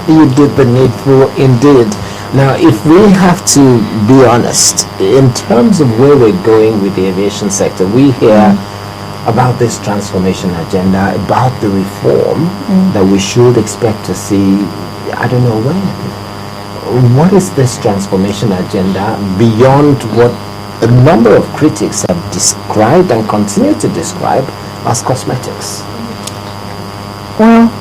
You did the needful indeed. Now, if we have to be honest, in terms of where we're going with the aviation sector, we hear about this transformation agenda, about the reform that we should expect to see, I don't know when. What is this transformation agenda beyond what a number of critics have described and continue to describe as cosmetics? Well,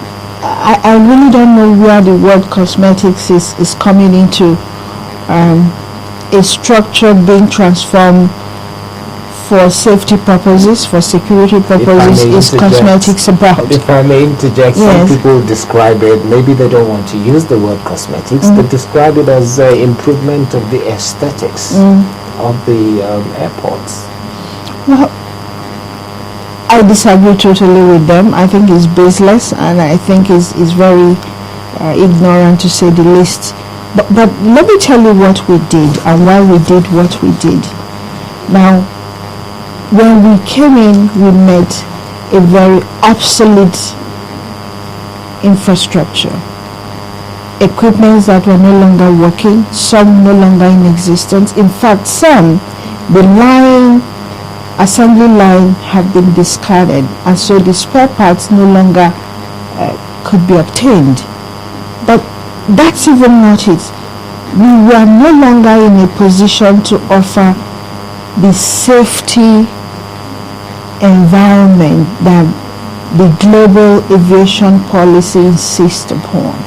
I really don't know where the word cosmetics is coming into. A structure being transformed for safety purposes, for security purposes, is cosmetics about. If I may interject, yes. Some people describe it, maybe they don't want to use the word cosmetics, they describe it as improvement of the aesthetics of the airports. Well, I disagree totally with them. I think it's baseless, and I think it's very ignorant, to say the least. But let me tell you what we did and why we did what we did. Now, when we came in, we met a very obsolete infrastructure. Equipments that were no longer working, some no longer in existence. In fact, some, the assembly line had been discarded, and so the spare parts no longer could be obtained. But that's even not it. We were no longer in a position to offer the safety environment that the global aviation policy insists upon,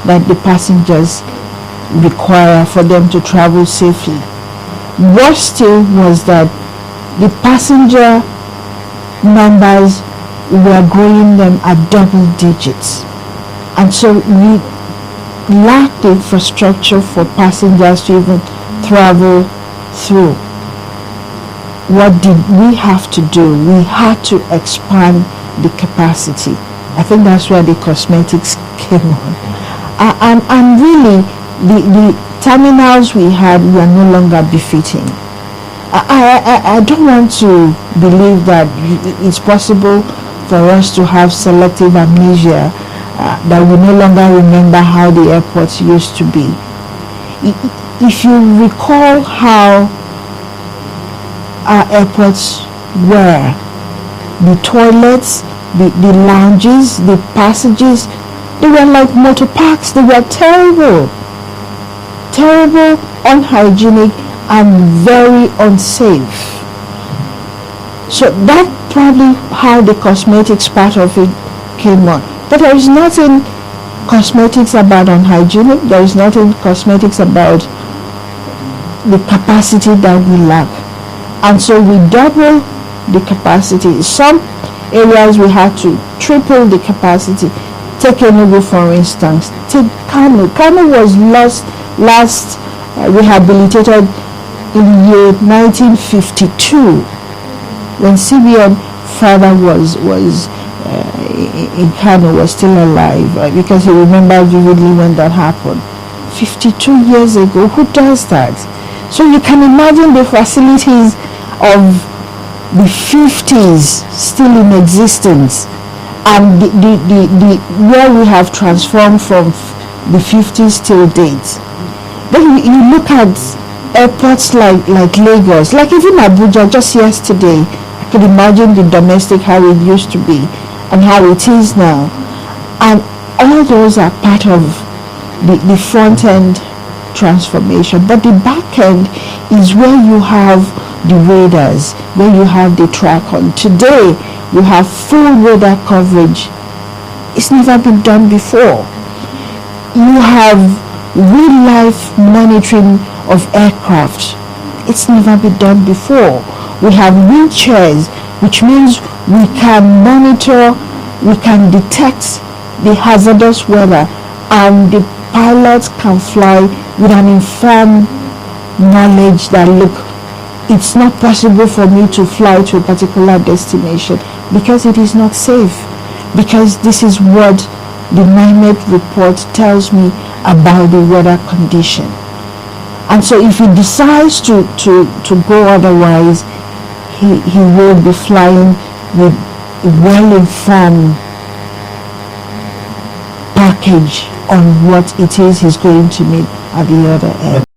that the passengers require for them to travel safely. Worse still was that the passenger numbers were growing them at double digits, and so we lacked the infrastructure for passengers to even travel through. What did we have to do? We had to expand the capacity. I think that's where the cosmetics came on. And really, the terminals we had were no longer befitting. I don't want to believe that it's possible for us to have selective amnesia, that we no longer remember how the airports used to be. If you recall how our airports were, the toilets, the lounges, the passages, they were like motor parks. They were terrible, unhygienic, and very unsafe. So that's probably how the cosmetics part of it came on. But there is nothing cosmetics about unhygienic. There is nothing cosmetics about the capacity that we lack. And so we double the capacity. Some areas we had to triple the capacity. Take Enugu, for instance. Take Kano. Kano was last rehabilitated in the year 1952, when CBN father was in Kano, was still alive, because he remembered vividly when that happened. 52 years ago. Who does that? So you can imagine the facilities of the 50s still in existence, and the where we have transformed from the 50s till date. Then you look at airports like Lagos, like even Abuja. Just yesterday, I could imagine the domestic, how it used to be and how it is now, and all those are part of the front end transformation. But the back end is where you have the radars, where you have the track on. Today we have full radar coverage. It's never been done before. You have real life monitoring of aircraft. It's never been done before. We have wheelchairs, which means we can monitor, we can detect the hazardous weather, and the pilots can fly with an informed knowledge that, look, it's not possible for me to fly to a particular destination because it is not safe, because this is what the NIMET report tells me about the weather condition. And so if he decides to go otherwise, he will be flying with well-informed back package on what it is he's going to meet at the other end.